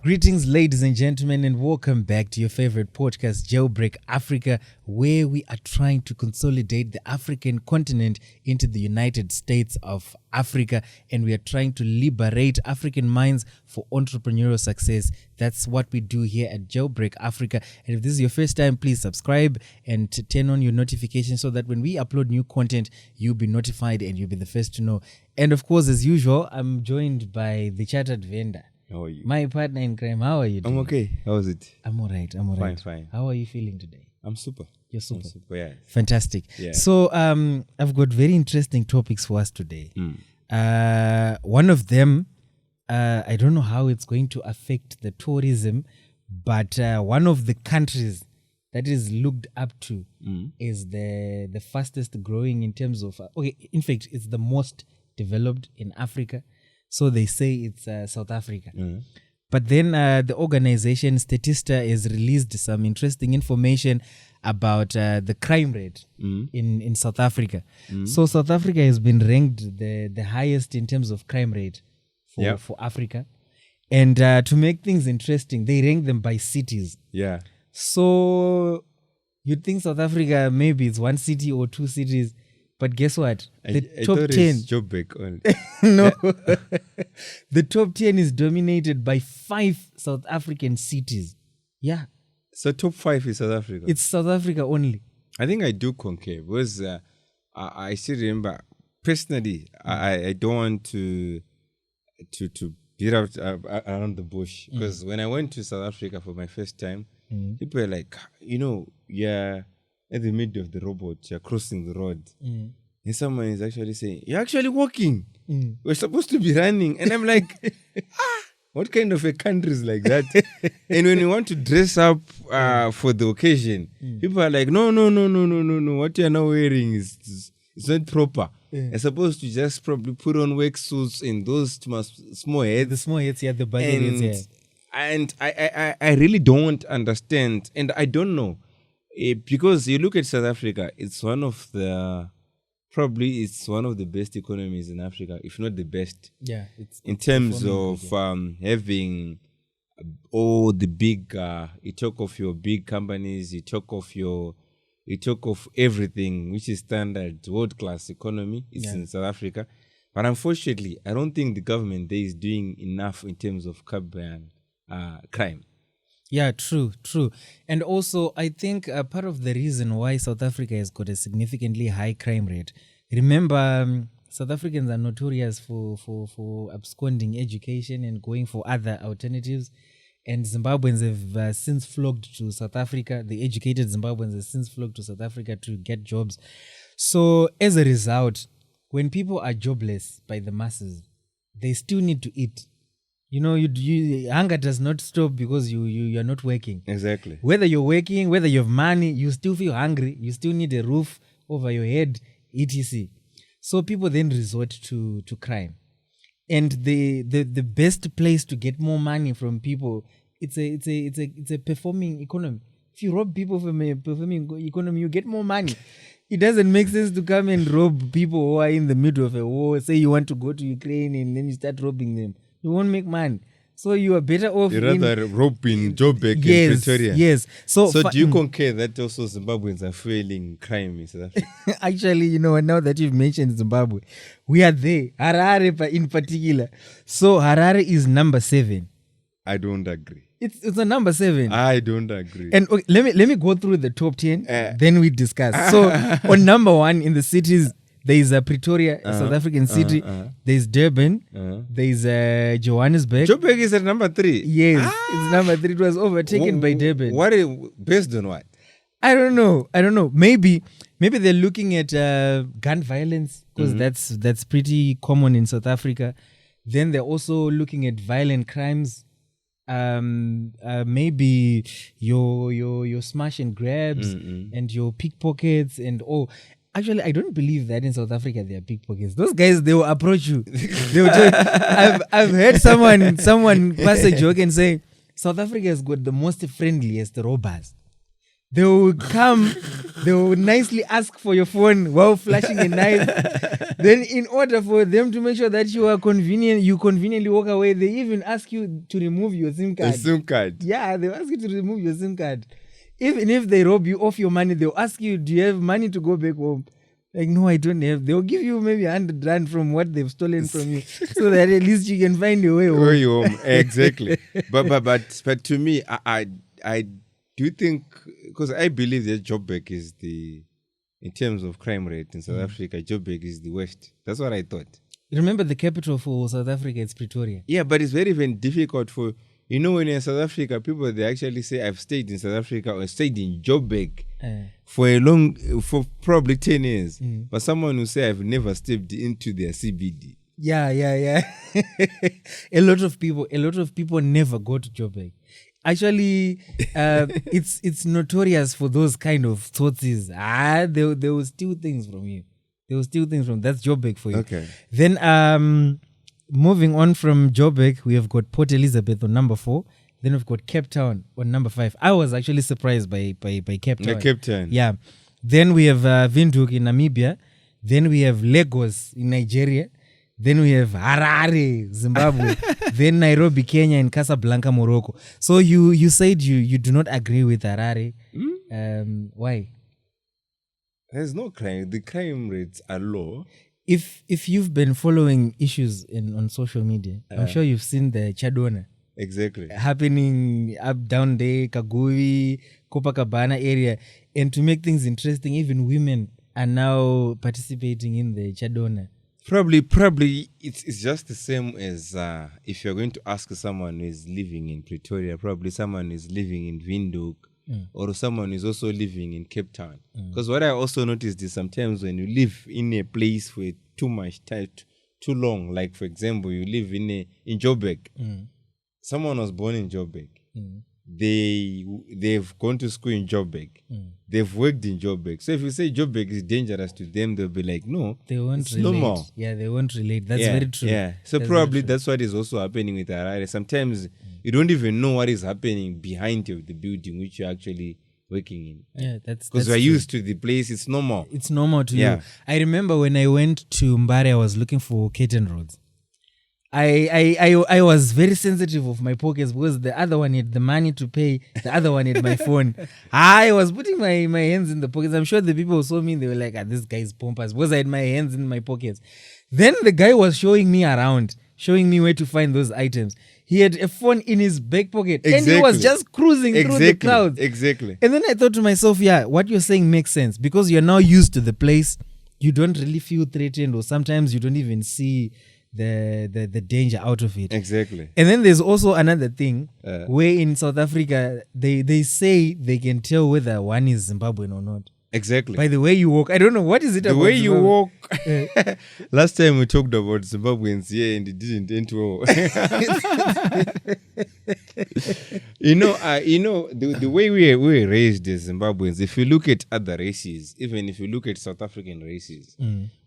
Greetings, ladies and gentlemen, and welcome back to your favorite podcast, JailBreak Africa, where we are trying to consolidate the African continent into the United States of Africa, and we are trying to liberate African minds for entrepreneurial success. That's what we do here at JailBreak Africa. And if this is your first time, please subscribe and turn on your notifications so that when we upload new content, you'll be notified and you'll be the first to know. And of course, as usual, I'm joined by the chartered vendor. How are you? My partner in crime. How are you doing? I'm okay. How is it? I'm all right. Fine. How are you feeling today? I'm super. You're super. Yeah. Fantastic. Yeah. So I've got very interesting topics for us today. One of them, I don't know how it's going to affect the tourism, but one of the countries that is looked up to is the fastest growing in terms of, in fact, it's the most developed in Africa. So they say it's South Africa. But then the organization Statista has released some interesting information about the crime rate in South Africa. So South Africa has been ranked the highest in terms of crime rate for Africa. And to make things interesting, they rank them by cities. Yeah. So you'd think South Africa, maybe it's one city or two cities. But guess what? The top 10. It's JailBreak only. No. The top 10 is dominated by 5 South African cities. Yeah. So top 5 is South Africa. It's South Africa only. I think I do concur because I still remember personally. I don't want to beat out around the bush because when I went to South Africa for my first time, people were like, at the middle of the robot, you're crossing the road. And someone is actually saying, you're actually walking. We're supposed to be running. And I'm like, what kind of a country is like that? And when you want to dress up for the occasion, people are like, no. What you're now wearing is not proper. You're supposed to just probably put on work suits and those small heads. The small heads, the baggy heads, And I really don't understand. And I don't know. Because you look at South Africa, it's one of the best economies in Africa, if not the best. Yeah, in terms of having all the big. You talk of your big companies. You talk of everything which is standard world class economy. It's in South Africa, but unfortunately, I don't think the government there is doing enough in terms of curbing crime. Yeah, true. And also, I think part of the reason why South Africa has got a significantly high crime rate, remember, South Africans are notorious for absconding education and going for other alternatives. And Zimbabweans have since flocked to South Africa. The educated Zimbabweans have since flocked to South Africa to get jobs. So as a result, when people are jobless by the masses, they still need to eat. You know, hunger does not stop because you're not working. Exactly. Whether you're working, whether you have money, you still feel hungry. You still need a roof over your head, etc. So people then resort to crime, and the best place to get more money from people, it's a performing economy. If you rob people from a performing economy, you get more money. It doesn't make sense to come and rob people who are in the middle of a war. Say you want to go to Ukraine and then you start robbing them. You won't make money. So you are better off. You rather rob in JailBreak in Pretoria. Yes. So do you concur that also Zimbabweans are fueling crime in South Africa? Actually, now that you've mentioned Zimbabwe, we are there. Harare in particular. So Harare is number 7. I don't agree. It's a number 7. I don't agree. And okay, let me go through the top 10. Then we discuss. So on number 1 in the cities, there is Pretoria, a South African city. There is Durban. There is Johannesburg. JailBreak is at number 3. Yes, it's number 3. It was overtaken by Durban. Based on what? I don't know. Maybe they're looking at gun violence because that's pretty common in South Africa. Then they're also looking at violent crimes. Maybe your smash and grabs and your pickpockets and all. Actually, I don't believe that in South Africa there are pickpockets. Those guys, they will approach you. They will I've heard someone pass a joke and say, South Africa has got the most friendliest robbers. They will come They will nicely ask for your phone while flashing a knife. Then in order for them to make sure that you conveniently walk away, they even ask you to remove your SIM card. A SIM card. Yeah, they'll ask you to remove your SIM card. Even if they rob you of your money, they'll ask you, do you have money to go back home? Like, no, I don't have. They'll give you maybe 100 rand from what they've stolen from you, so that at least you can find your way home. Way home, exactly. but to me, I do think, because I believe that JailBreak is in terms of crime rate in South Africa, JailBreak is the worst. That's what I thought. Remember the capital for South Africa, it's Pretoria. Yeah, but it's very, very difficult for, when you're in South Africa, people, they actually say, I've stayed in South Africa or stayed in JailBreak for probably 10 years. But someone will say, I've never stepped into their CBD. Yeah. A lot of people never go to JailBreak. Actually, it's notorious for those kind of thoughts. They will steal things from you. That's JailBreak for you. Okay. Then moving on from JailBreak, we have got Port Elizabeth on number 4. Then we've got Cape Town on number 5. I was actually surprised by Cape Town. Cape Town. Yeah. Then we have Windhoek in Namibia. Then we have Lagos in Nigeria. Then we have Harare, Zimbabwe. Then Nairobi, Kenya, and Casablanca, Morocco. So you said you do not agree with Harare. Why? There's no crime. The crime rates are low. If you've been following issues on social media, I'm sure you've seen the Chadona Exactly. happening up down there, Kagui, Copacabana area. And to make things interesting, even women are now participating in the Chadona. Probably it's just the same as if you're going to ask someone who is living in Pretoria, probably someone is living in Windhoek, or someone is also living in Cape Town. Because what I also noticed is sometimes when you live in a place for too much time, too long, like for example, you live in JailBreak. Someone was born in JailBreak. They've gone to school in JailBreak. They've worked in JailBreak. So if you say JailBreak is dangerous to them, they'll be like, no, They won't it's relate. normal. Yeah, they won't relate. That's very true. Yeah. So That's probably very true. that's what is also happening with Harare. Sometimes you don't even know what is happening behind you, the building which you're actually working in. Yeah, that's Because we're true. used to the place, it's normal. It's normal to Yeah. you. I remember when I went to Mbare, I was looking for curtain rods. I was very sensitive of my pockets because the other one had the money to pay, the other one had my phone. I was putting my hands in the pockets. I'm sure the people who saw me, they were like, this guy's pompous because I had my hands in my pockets. Then the guy was showing me around, showing me where to find those items. He had a phone in his back pocket and he was just cruising through the crowd. Exactly. And then I thought to myself, yeah, what you're saying makes sense because you're now used to the place. You don't really feel threatened, or sometimes you don't even see the danger out of it. Exactly. And then there's also another thing where in South Africa, they say they can tell whether one is Zimbabwean or not. Exactly. By the way you walk. I don't know, what is it The about way you Zimbabwe? walk. Last time we talked about Zimbabweans here and it didn't end well. The way we were raised as Zimbabweans, if you look at other races, even if you look at South African races,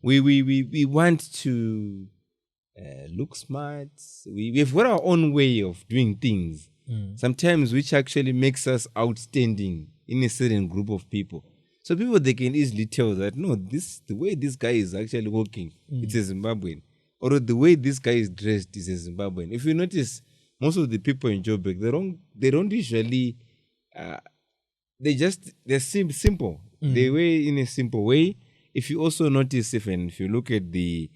we want to look smart. We've got our own way of doing things, sometimes which actually makes us outstanding in a certain group of people. So people, they can easily tell that, no, the way this guy is actually walking, it's a Zimbabwean. Or the way this guy is dressed is a Zimbabwean. If you notice, most of the people in JailBreak, they don't usually, they're simple. They wear in a simple way. If you also notice, if you look at the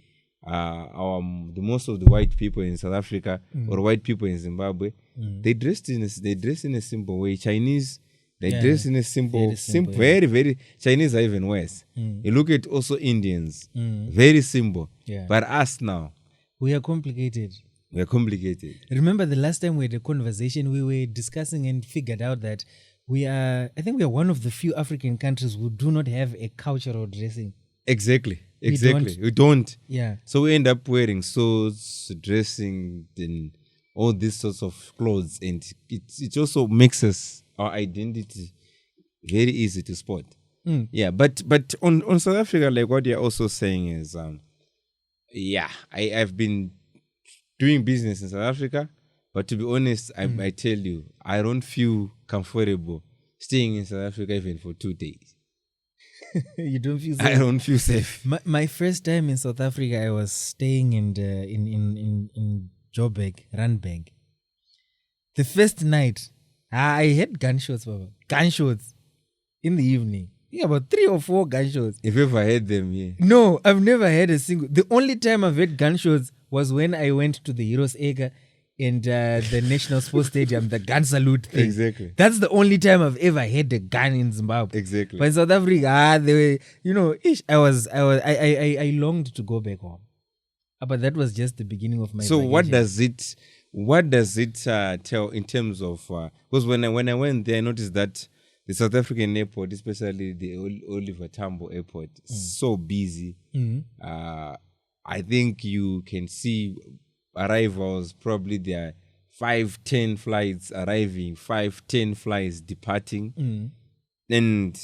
most of the white people in South Africa or white people in Zimbabwe, they dress in a simple way. Chinese, they dress in a simple, very, very. Chinese are even worse. You look at also Indians, very simple. Yeah. But us now, We are complicated. we're complicated. Remember the last time we had a conversation, we were discussing and figured out that I think we are one of the few African countries who do not have a cultural dressing. Exactly. We don't. Yeah. So we end up wearing suits, dressing, and all these sorts of clothes, and it also makes our identity very easy to spot. Yeah, but on South Africa, like what you're also saying is, I've been doing business in South Africa, but to be honest, I tell you, I don't feel comfortable staying in South Africa even for 2 days. You don't feel safe? I don't feel safe. My first time in South Africa, I was staying in JailBreak, Randburg. The first night, I had gunshots, Baba. Gunshots in the evening. Yeah, about 3 or 4 gunshots. If you ever had them, yeah. No, I've never had a single. The only time I've had gunshots was when I went to the Heroes Acre and the National Sports Stadium, the gun salute thing. Exactly. That's the only time I've ever had a gun in Zimbabwe. Exactly. But in South Africa, they were, I longed to go back home. But that was just the beginning of my. So vacation. what does it tell in terms of? Because when I went there, I noticed that the South African airport, especially the Oliver Tambo airport, is so busy. I think you can see arrivals, probably there are 5-10 flights arriving, 5-10 flights departing. And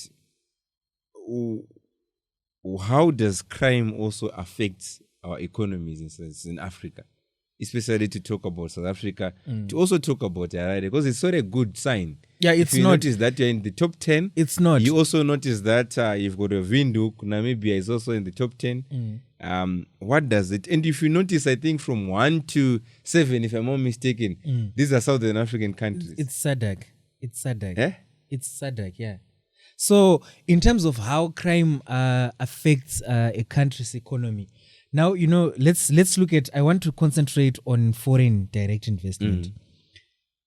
how does crime also affect our economies in Africa? Especially to talk about South Africa, to also talk about Harare, because it's not a good sign. Yeah, it's if you not. Notice that you're in the top 10. It's not. You also notice that you've got a Windhoek, Namibia is also in the top 10. What does it? And if you notice, I think from 1 to 7, if I'm not mistaken, these are Southern African countries. It's SADC. It's SADC. Eh? It's SADC, yeah. So in terms of how crime affects a country's economy, now, let's look at, I want to concentrate on foreign direct investment.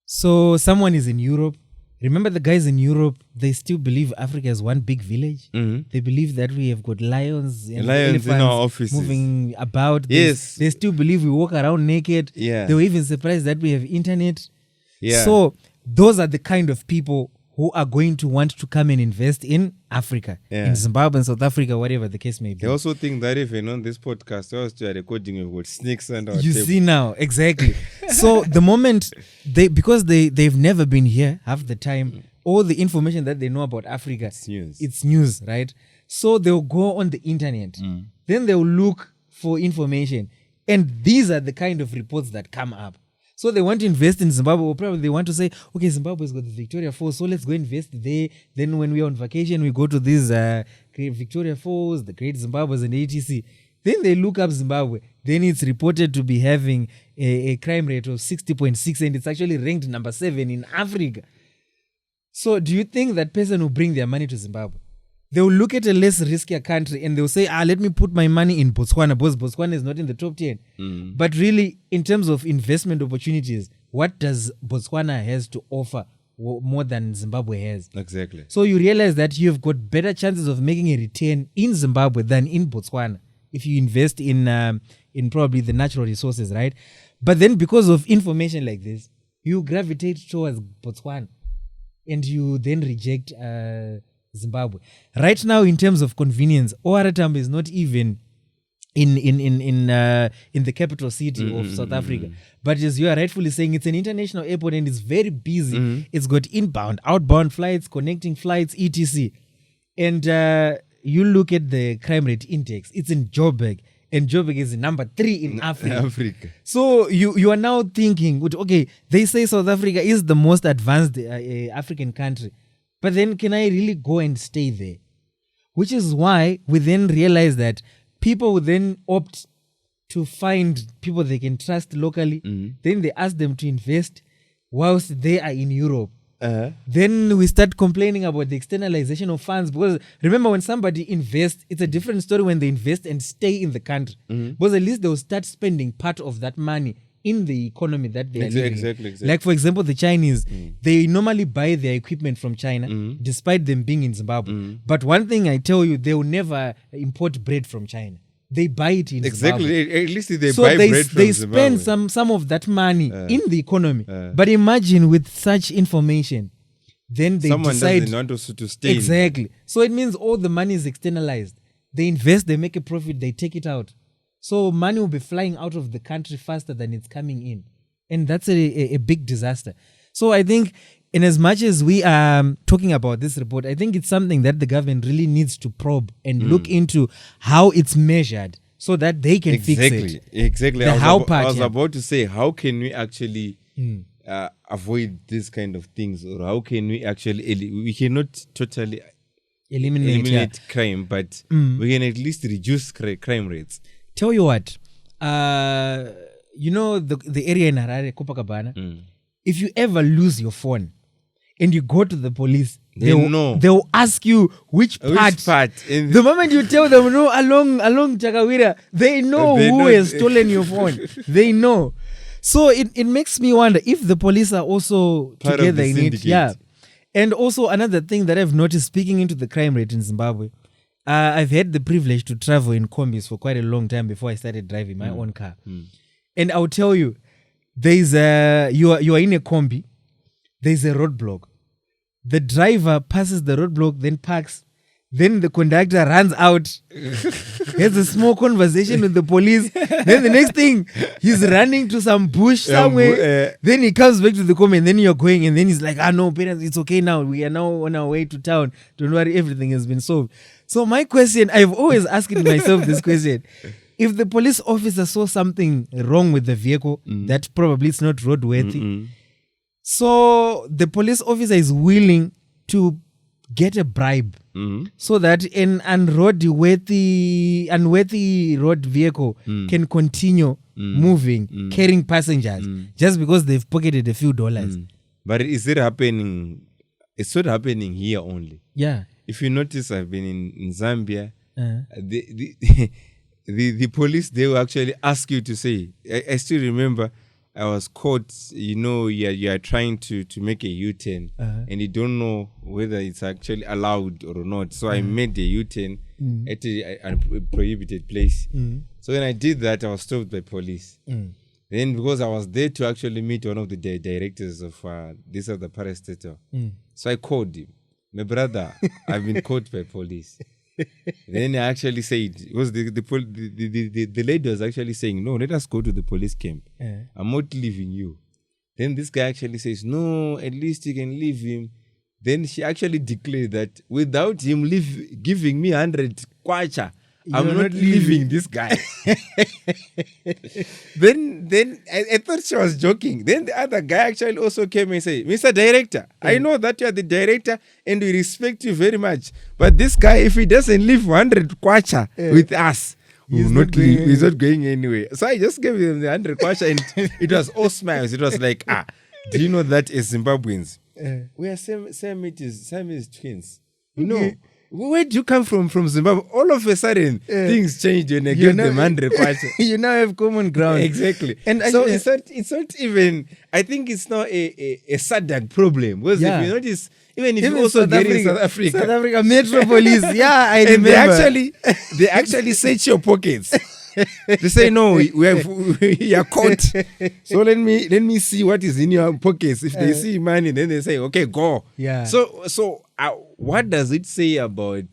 So someone is in Europe. Remember the guys in Europe, they still believe Africa is one big village. They believe that we have got lions and elephants in our offices moving about. Yes. They still believe we walk around naked. Yeah. They were even surprised that we have internet. Yeah. So those are the kind of people who are going to want to come and invest in Africa, in Zimbabwe and South Africa, whatever the case may be. They also think that even on this podcast, whilst you are recording, we've got snakes under our You table. see now, exactly. So the moment because they've never been here half the time, all the information that they know about Africa, it's news, right? So they'll go on the internet. Then they'll look for information. And these are the kind of reports that come up. So they want to invest in Zimbabwe, or probably they want to say, okay, Zimbabwe's got the Victoria Falls, so let's go invest there. Then when we're on vacation, we go to these Victoria Falls, the Great Zimbabwe's and ATC. Then they look up Zimbabwe. Then it's reported to be having a crime rate of 60.6, and it's actually ranked number 7 in Africa. So do you think that person will bring their money to Zimbabwe? They'll look at a less riskier country and they'll say, let me put my money in Botswana, because Botswana is not in the top 10. But really, in terms of investment opportunities, what does Botswana has to offer more than Zimbabwe has? Exactly. So you realize that you've got better chances of making a return in Zimbabwe than in Botswana if you invest in probably the natural resources, right? But then because of information like this, you gravitate towards Botswana and you then reject Zimbabwe. Right now, in terms of convenience, OR Tambo is not even in the capital city of South Africa. But as you are rightfully saying, it's an international airport and it's very busy. It's got inbound, outbound flights, connecting flights, etc. And you look at the crime rate index, it's in JailBreak, and JailBreak is number 3 in Africa. So you are now thinking, okay, they say South Africa is the most advanced African country. But then can I really go and stay there? Which is why we then realize that people would then opt to find people they can trust locally. Then they ask them to invest whilst they are in Europe. Then we start complaining about the externalization of funds, because remember, when somebody invests, it's a different story when they invest and stay in the country. Because at least they'll start spending part of that money in the economy that they are living in. Exactly. Like, for example, the Chinese, they normally buy their equipment from China, despite them being in Zimbabwe. But one thing I tell you, they will never import bread from China. They buy it in Zimbabwe. At least they buy bread from they Zimbabwe. spend some of that money in the economy. But imagine with such information, then they Someone decide doesn't want us to stay. Exactly. So it means all the money is externalized. They invest, they make a profit, they take it out. So money will be flying out of the country faster than it's coming in. And that's a big disaster. So I think, in as much as we are talking about this report, I think it's something that the government really needs to probe and look into how it's measured so that they can fix it. Exactly. The how part. I was about to say, how can we actually avoid this kind of things? Or how can we actually... We cannot totally eliminate crime, but we can at least reduce crime rates. Tell you what, you know the area in Harare, Copacabana. If you ever lose your phone and you go to the police, they'll ask you which part. The moment you tell them no, along Chakawira, they know who has stolen your phone. They know. So it makes me wonder if the police are also part together in it. Yeah. And also another thing that I've noticed, speaking into the crime rate in Zimbabwe, I've had the privilege to travel in combis for quite a long time before I started driving my own car. And I'll tell you, there's you are in a combi, there's a roadblock. The driver passes the roadblock, then parks. Then the conductor runs out, has a small conversation with the police. Then the next thing, he's running to some bush somewhere. Then he comes back to the combi, and then you're going, and then he's like, no, parents, it's okay now. We are now on our way to town. Don't worry, everything has been solved. So my question, I've always asked myself this question. If the police officer saw something wrong with the vehicle, that probably it's not roadworthy. So the police officer is willing to get a bribe so that an unworthy road vehicle can continue moving, carrying passengers, just because they've pocketed a few dollars. But is it happening? It's not happening here only. Yeah. If you notice, I've been in Zambia. The police, they will actually ask you to say. I still remember I was caught. You are trying to make a U-turn and you don't know whether it's actually allowed or not. So I made a U-turn at a prohibited place. So when I did that, I was stopped by police. Then because I was there to actually meet one of the directors of this other parastatal, so I called him. My brother, I've been caught by police. Then I actually said, because the lady was actually saying, no, let us go to the police camp. I'm not leaving you. Then this guy actually says, no, at least you can leave him. Then she actually declared that without him giving me 100 kwacha, I'm not leaving this guy. Then I thought she was joking. Then the other guy actually also came and said, Mr. Director, I know that you are the director and we respect you very much. But this guy, if he doesn't leave 100 kwacha with us, he's not going anywhere. So I just gave him the 100 kwacha and it was all smiles. It was like, do you know that as Zimbabweans, we are Siamese twins. You know, where do you come from Zimbabwe? All of a sudden, things changed when I gave them 100 kwacha. You now have common ground. Exactly. And so it's not even, I think it's not a SADC problem. Because if you notice, even you also get in South Africa metropolis, I remember. They actually search your pockets. They say, no, we are caught. So let me see what is in your pockets. If they see money, then they say, okay, go. Yeah. So what does it say about?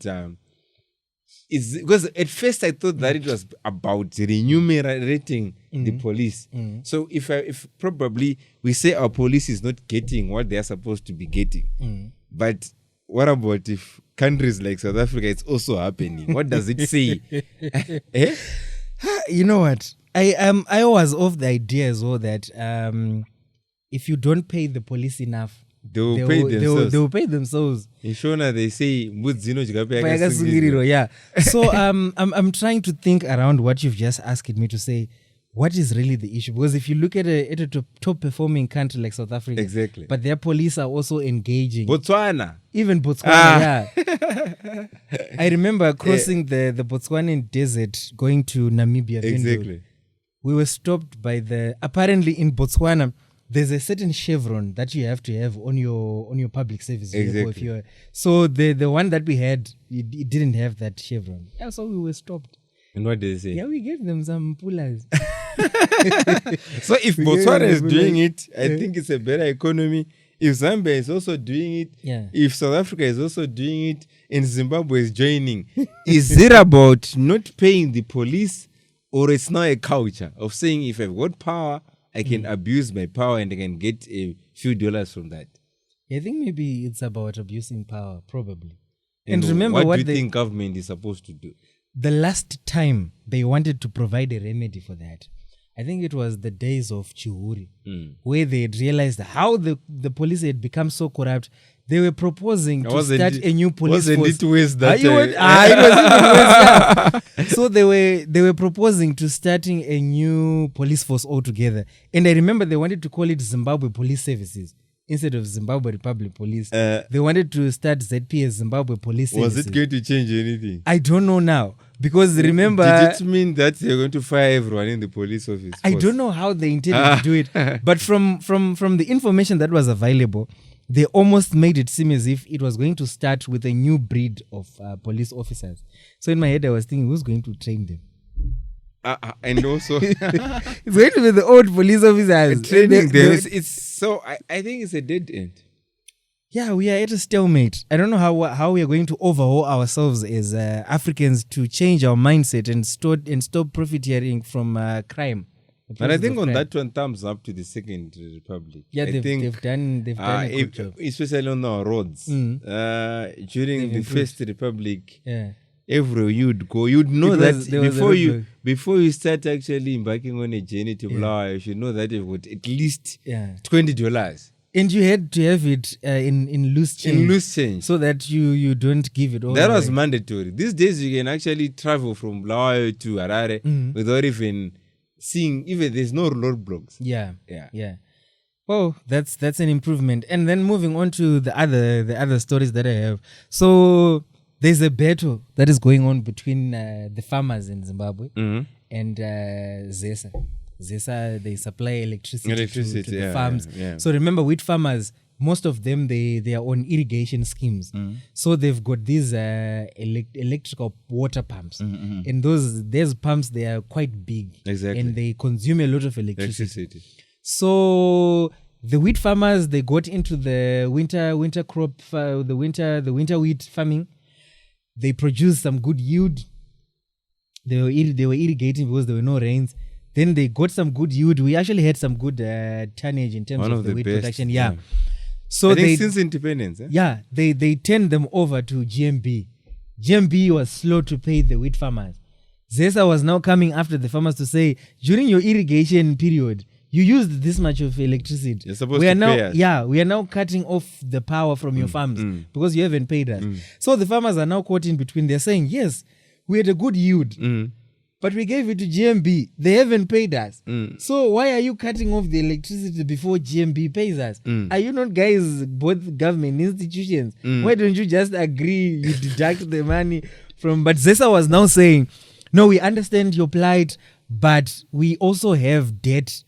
Because at first I thought that it was about remunerating the police. So if probably we say our police is not getting what they are supposed to be getting, but what about if countries like South Africa, it's also happening? What does it say? You know what? I was of the idea as well that if you don't pay the police enough, they will pay themselves. In Shona, they say, yeah. So I'm trying to think around what you've just asked me to say. What is really the issue? Because if you look at a top performing country like South Africa, exactly, but their police are also engaging. Even Botswana, yeah. I remember crossing the Botswanan desert going to Namibia. Exactly. We were stopped by apparently in Botswana, there's a certain chevron that you have to have on your public service. Exactly. So the one that we had, it didn't have that chevron. Yeah, so we were stopped. And what did they say? Yeah, we gave them some pullers. So if Botswana is doing it, I think it's a better economy. If Zambia is also doing it, if South Africa is also doing it, and Zimbabwe is joining, is it about not paying the police, or it's not a culture of saying if I've got power, I can abuse my power and I can get a few dollars from that? I think maybe it's about abusing power, probably. And remember what do you think government is supposed to do? The last time they wanted to provide a remedy for that, I think it was the days of Chihuri, where they had realized how the police had become so corrupt They were proposing to start a new police force. Wasn't it West that it was even West, yeah. So they were proposing to starting a new police force altogether. And I remember they wanted to call it Zimbabwe Police Services instead of Zimbabwe Republic Police. They wanted to start ZP as Zimbabwe Police Services. Was it going to change anything? I don't know now. Because remember... Did it mean that they're going to fire everyone in the police office? I don't know how they intended to do it. But from the information that was available, they almost made it seem as if it was going to start with a new breed of police officers. So in my head, I was thinking, who's going to train them? And also... it's going to be the old police officers. Training them. I think it's a dead end. Yeah, we are at a stalemate. I don't know how we are going to overhaul ourselves as Africans to change our mindset and stop profiteering from crime. But I think on that one, thumbs up to the Second Republic. Yeah, they've done a good job. Especially on our roads. During the First Republic, everywhere you'd go, you'd know that before you start actually embarking on a journey to Bulawayo, you should know that you've got at least $20. And you had to have it in loose change. In loose change. So that you don't give it all That away. was mandatory. These days you can actually travel from Bulawayo to Harare without even seeing, even there's no roadblocks. Yeah. Oh, that's an improvement. And then moving on to the other stories that I have. So there's a battle that is going on between the farmers in Zimbabwe and Zesa. Zesa, they supply electricity to the farms. Yeah. So remember, wheat farmers, most of them, they are on irrigation schemes. So they've got these electrical water pumps. And those pumps, they are quite big. Exactly. And they consume a lot of electricity. So the wheat farmers, they got into the winter crop, the winter wheat farming. They produced some good yield. They were irrigating because there were no rains. Then they got some good yield. We actually had some good tonnage in terms of the wheat production. Yeah. So I think since independence. Yeah, they turned them over to GMB. GMB was slow to pay the wheat farmers. Zesa was now coming after the farmers to say, during your irrigation period, you used this much of electricity. You're supposed to pay us. Yeah, we are now cutting off the power from your farms because you haven't paid us. So the farmers are now caught in between. They're saying, yes, we had a good yield. But we gave it to GMB. They haven't paid us. So why are you cutting off the electricity before GMB pays us? Are you not guys both government institutions? Why don't you just agree you deduct the money from... But Zesa was now saying, no, we understand your plight, but we also have debt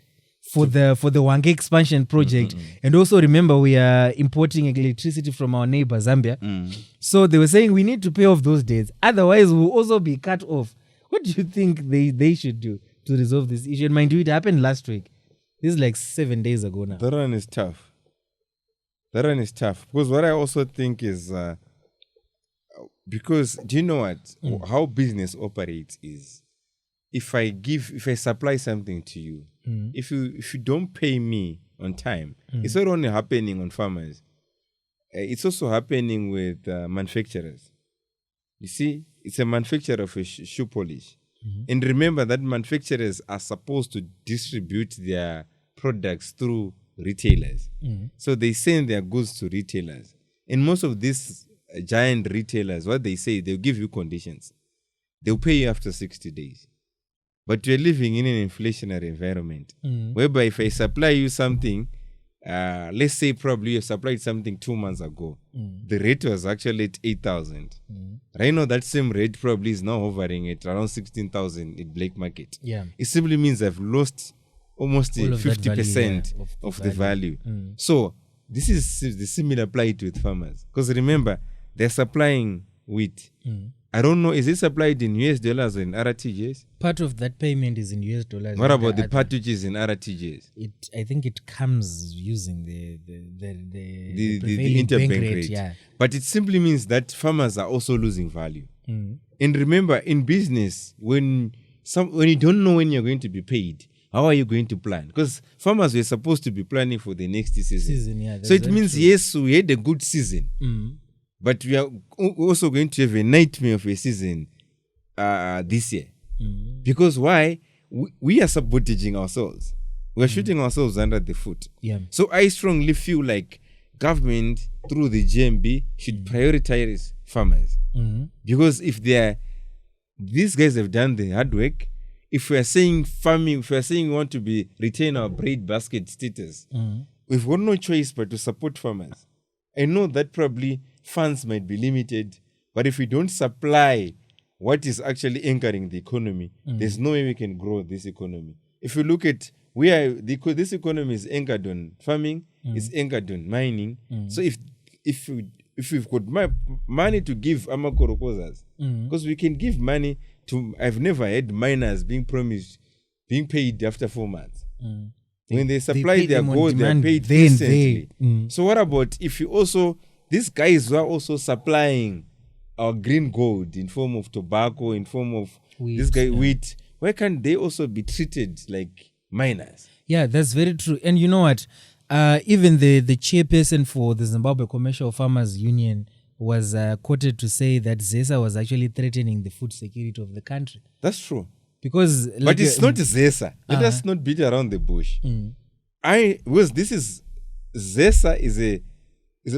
for the Wange expansion project. And also remember, we are importing electricity from our neighbor Zambia. So they were saying we need to pay off those debts. Otherwise, we'll also be cut off. What do you think they should do to resolve this issue? And mind you, it happened last week. This is like 7 days ago now. That one is tough. Because what I also think is, because do you know what? How business operates is, if I supply something to you, if you don't pay me on time, it's not only happening on farmers. It's also happening with manufacturers. You see, it's a manufacturer of a shoe polish. And remember that manufacturers are supposed to distribute their products through retailers. So they send their goods to retailers. And most of these giant retailers, what they say, they'll give you conditions. They'll pay you after 60 days. But you're living in an inflationary environment, whereby if I supply you something, let's say probably you supplied something 2 months ago, the rate was actually at 8,000. Right now, that same rate probably is now hovering at around 16,000 in black market. Yeah. It simply means I've lost almost 50% of the value. So this is the similar plight with farmers. Because remember, they're supplying wheat. I don't know, is it supplied in US dollars or in RTGs? Part of that payment is in US dollars. What about the part which is in RTGs? I think it comes using the interbank rate. Yeah. But it simply means that farmers are also losing value. And remember, in business, when you don't know when you're going to be paid, how are you going to plan? Because farmers were supposed to be planning for the next season. So it means, yes, we had a good season. But we are also going to have a nightmare of a season this year. Because why? We are sabotaging ourselves. We are shooting ourselves under the foot. Yeah. So I strongly feel like government through the GMB should prioritize farmers. Because if these guys have done the hard work, if we are saying farming, if we are saying we want to retain our bread basket status, we've got no choice but to support farmers. I know that probably funds might be limited, but if we don't supply what is actually anchoring the economy, there's no way we can grow this economy. If you look at this economy is anchored on farming, it's anchored on mining. So if we've got money to give Amakorokozas, because we can give money to, I've never had miners being paid after 4 months. When they supply their gold, they are paid decently. So what about if you also, these guys who are also supplying our green gold in form of tobacco, in form of wheat, why can't they also be treated like miners? Yeah, that's very true. And you know what? Even the chairperson for the Zimbabwe Commercial Farmers Union was quoted to say that Zesa was actually threatening the food security of the country. That's true. Because, but it's not Zesa. Let us not beat around the bush. Zesa is a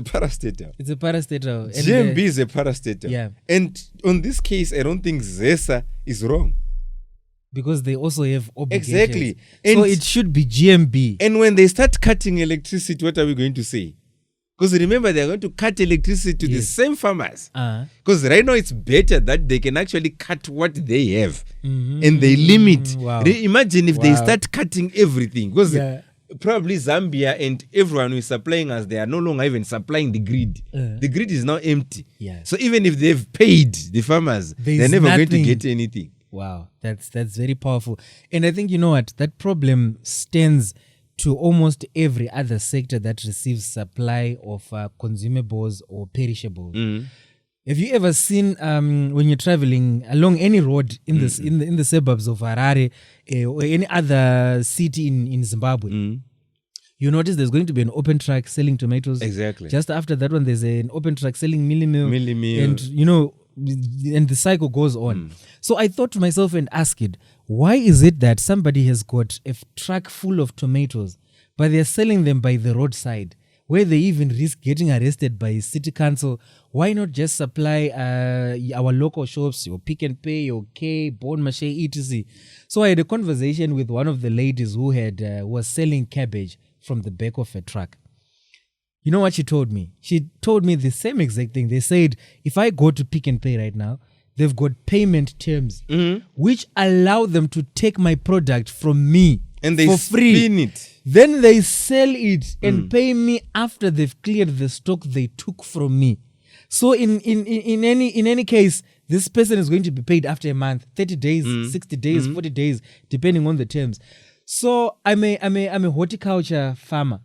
parastatal. It's a parastatal. GMB is a parastatal. Yeah. And on this case, I don't think Zesa is wrong. Because they also have obligations. Exactly. So it should be GMB. And when they start cutting electricity, what are we going to say? Because remember, they're going to cut electricity to the same farmers. Because right now it's better that they can actually cut what they have. And they limit. Wow. Imagine if they start cutting everything. Because probably Zambia and everyone who is supplying us, they are no longer even supplying the grid. The grid is now empty. So even if they've paid the farmers, they're never going to get anything. Wow, that's very powerful. And I think, you know what, that problem stands to almost every other sector that receives supply of consumables or perishables. Have you ever seen when you're traveling along any road in the suburbs of Harare or any other city in Zimbabwe? You notice there's going to be an open truck selling tomatoes. Exactly. Just after that one, there's an open truck selling meal. And, you know, and the cycle goes on. So I thought to myself and asked, why is it that somebody has got a truck full of tomatoes, but they're selling them by the roadside, where they even risk getting arrested by city council? Why not just supply our local shops, your Pick and Pay, your K, Bon Marché, etc.? So I had a conversation with one of the ladies who was selling cabbage from the back of a truck. You know what she told me? She told me the same exact thing. They said, if I go to Pick and Pay right now, they've got payment terms which allow them to take my product from me and they for free. Spin it. Then they sell it and pay me after they've cleared the stock they took from me. So in any case, this person is going to be paid after a month, 30 days, 60 days, 40 days, depending on the terms. So I'm a horticulture farmer.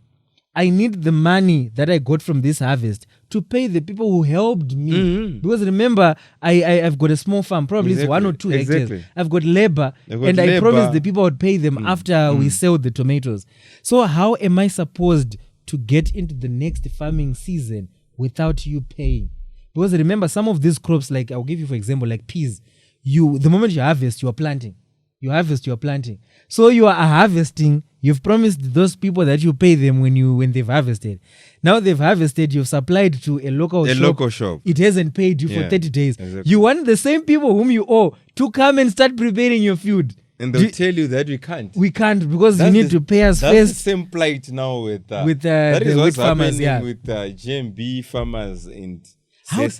I need the money that I got from this harvest to pay the people who helped me. Because remember, I've got a small farm, probably it's 1 or 2 hectares. I've got labor, I promised the people I would pay them after we sell the tomatoes. So how am I supposed to get into the next farming season without you paying? Because remember, some of these crops, like I'll give you for example, like peas, the moment you harvest, you are planting. You harvest, you are planting. So you are harvesting. You've promised those people that you pay them when they've harvested. Now they've harvested, you've supplied to a local shop. It hasn't paid you for 30 days. Exactly. You want the same people whom you owe to come and start preparing your food. And they'll tell you that we can't. We can't because you need to pay us that's first. The same plight now with that is the what's farmers, happening with GMB farmers and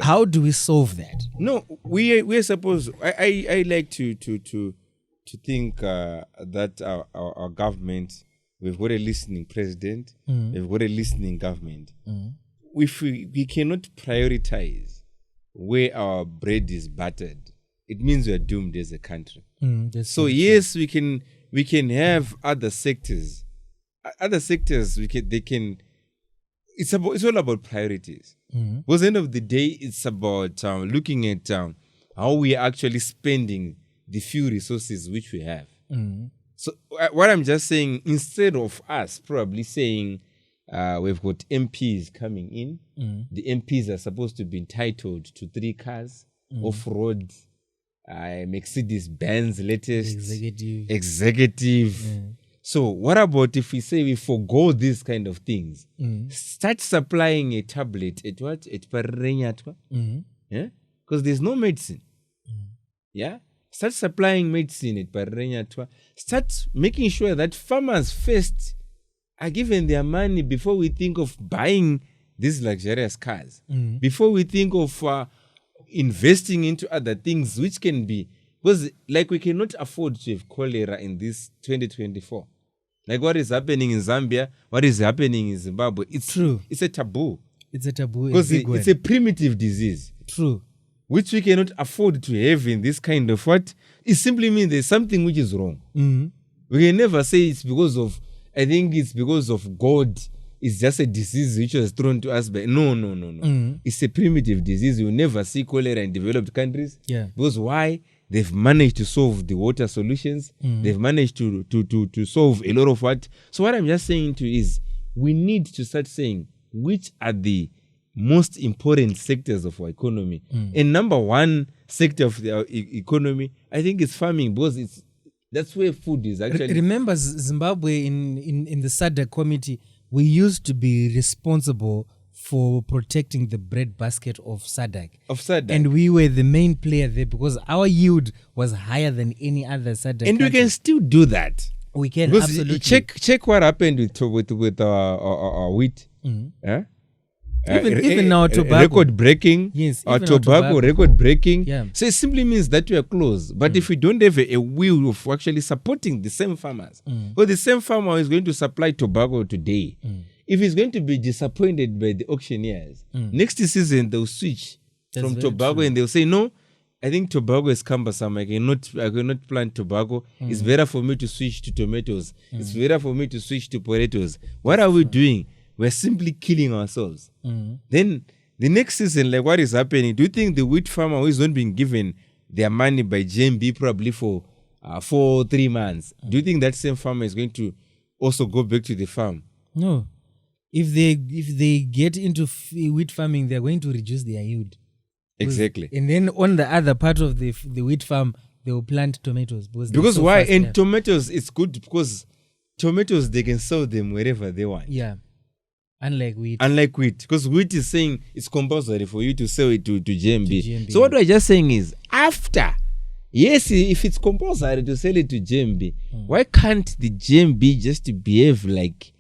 how do we solve that? No, we're supposed. I like to think that our government, we've got a listening president, we've got a listening government. If we cannot prioritize where our bread is buttered, it means we are doomed as a country. So yes, we can have other sectors. Other sectors it's all about priorities. Because at the end of the day, it's about looking at how we are actually spending the few resources which we have. So what I'm just saying, instead of us probably saying we've got MPs coming in, the MPs are supposed to be entitled to 3 cars, off-road, Mercedes-Benz latest, executive. So what about if we say we forgo these kind of things? Start supplying a tablet at what? At Parenyatwa? Yeah? Because there's no medicine. Yeah? Start supplying medicine at Parenyatwa. Start making sure that farmers first are given their money before we think of buying these luxurious cars. Before we think of investing into other things which can be, because like we cannot afford to have cholera in this 2024. Like what is happening in Zambia, what is happening in Zimbabwe, it's true. It's a taboo. It's a taboo. Because it's a primitive disease. True. Which we cannot afford to have in this kind of what? It simply means there's something which is wrong. We can never say it's because of, I think it's because of God. It's just a disease which was thrown to us by. No. It's a primitive disease. You'll never see cholera in developed countries. Yeah. Because why? They've managed to solve the water solutions. They've managed to solve a lot of what. So what I'm just saying to you is we need to start saying which are the most important sectors of our economy. And number one sector of our economy, I think, is farming, because that's where food is actually. Remember Zimbabwe in the SADC committee, we used to be responsible for protecting the bread basket of SADC. And we were the main player there because our yield was higher than any other SADC and country. We can still do that. We can, because absolutely. Check what happened with our wheat. Yeah? Even now tobacco. Record breaking. Yes, our tobacco record breaking. Yeah. So it simply means that we are close. But if we don't have a will of actually supporting the same farmers, because the same farmer is going to supply tobacco today, if he's going to be disappointed by the auctioneers, next season they'll switch from tobacco and they'll say, no, I think tobacco is cumbersome. I cannot plant tobacco. It's better for me to switch to tomatoes. It's better for me to switch to potatoes. What are we doing? We're simply killing ourselves. Then the next season, like what is happening, do you think the wheat farmer who is not being given their money by JMB probably for 3 months, do you think that same farmer is going to also go back to the farm? No. If they get into wheat farming, they're going to reduce their yield. Exactly. And then on the other part of the wheat farm, they will plant tomatoes. Because why? And tomatoes, it's good because tomatoes, they can sell them wherever they want. Yeah. Unlike wheat. Because wheat is saying it's compulsory for you to sell it to JMB. So what we're just saying is, after, yes, if it's compulsory to sell it to JMB, why can't the JMB just behave like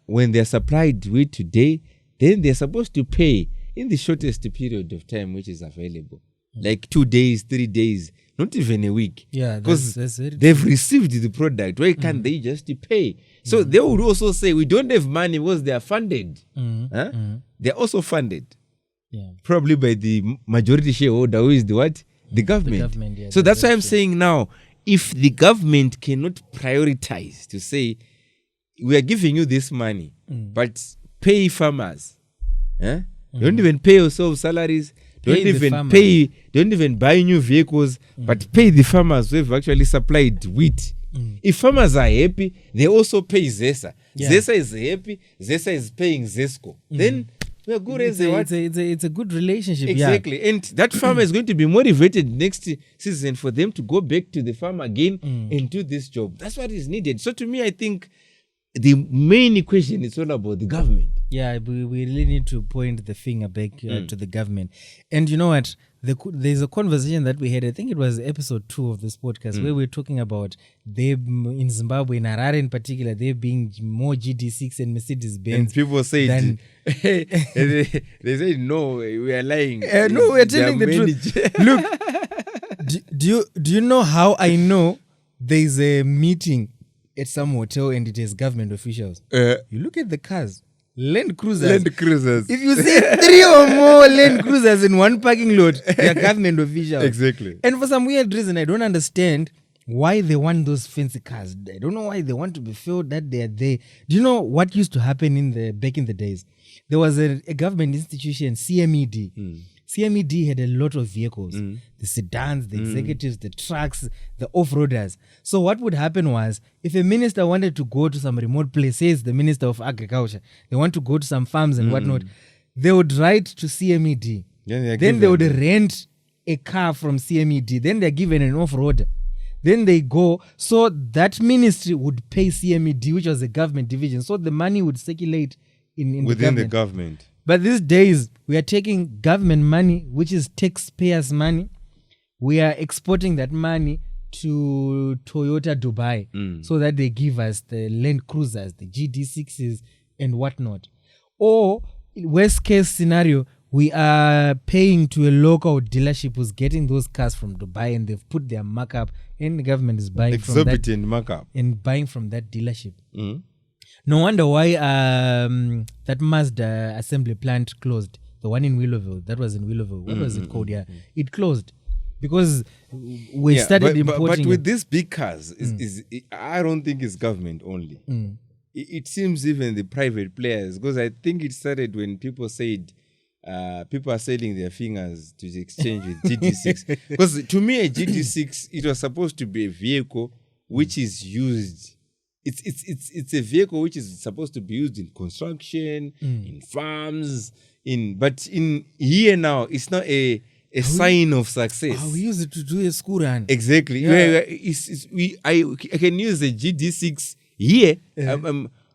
when they're supplied wheat today, then they're supposed to pay in the shortest period of time which is available. Like 2 days, 3 days, not even a week. Yeah, because they've received the product. Why can't they just pay? So they would also say, we don't have money because they are funded. They're also funded. Yeah. Probably by the majority shareholder, who is the what? The government. The government, yeah, so that's why I'm saying now, if the government cannot prioritize to say, we are giving you this money, but pay farmers. Don't even pay yourself salaries. Don't even buy new vehicles, but pay the farmers who have actually supplied wheat. If farmers are happy, they also pay Zesa. Yeah. Zesa is happy, Zesa is paying Zesco. Then we're good as it's a good relationship. Exactly. Yeah. And that farmer is going to be motivated next season for them to go back to the farm again and do this job. That's what is needed. So to me, I think the main question is all about the government. Yeah, we really need to point the finger back to the government. And you know what? There's a conversation that we had, I think it was episode 2 of this podcast, where we're talking about them in Zimbabwe, in Harare in particular, they being more GD6 and Mercedes-Benz. And people say, they say, no, we are lying. No, we're telling the truth. Look, do you know how I know there's a meeting at some hotel and it is government officials? You look at the cars. Land Cruisers. If you see 3 or more Land Cruisers in one parking lot, they are government officials. Exactly. And for some weird reason, I don't understand why they want those fancy cars. I don't know why they want to be filled that they are there. Do you know what used to happen back in the days? There was a government institution, CMED. CMED had a lot of vehicles, the sedans, the executives, the trucks, the off-roaders. So what would happen was, if a minister wanted to go to some remote place, says the Minister of Agriculture, they want to go to some farms and whatnot, they would write to CMED. Then they would rent a car from CMED. Then they're given an off-roader. Then they go. So that ministry would pay CMED, which was a government division. So the money would circulate in within the the government. But these days, we are taking government money, which is taxpayers' money. We are exporting that money to Toyota Dubai so that they give us the Land Cruisers, the GD6s and whatnot. Or, worst case scenario, we are paying to a local dealership who's getting those cars from Dubai and they've put their markup and the government is buying from that. Exorbitant markup. And buying from that dealership. No wonder why that Mazda assembly plant closed. The one in Willowville. That was in Willowville. What was it called? Yeah. It closed. Because we started importing. But with these big cars, I don't think it's government only. It seems even the private players, because I think it started when people said people are selling their fingers to the exchange with GD6. Because to me, a GD6, it was supposed to be a vehicle which is used. It's a vehicle which is supposed to be used in construction, in farms, but in here now, it's not a sign of success. We use it to do a school run. Exactly. Yeah. I can use the GD6 here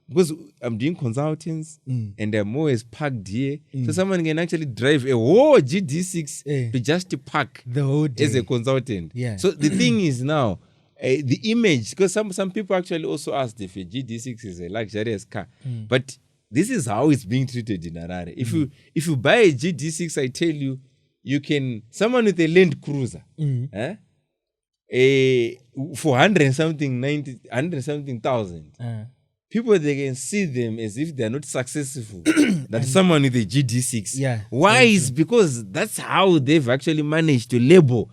because I'm doing consultants and I'm always parked here. So someone can actually drive a whole GD6 to just park the whole day as a consultant. Yeah. So the thing is now, the image, because some people actually also asked if a GD6 is a luxurious car, but this is how it's being treated in Harare. If you buy a GD6, I tell you, you can, someone with a Land Cruiser, for 100 something thousand, people, they can see them as if they are not successful. That someone with a GD6. Yeah. Why? Is because that's how they've actually managed to label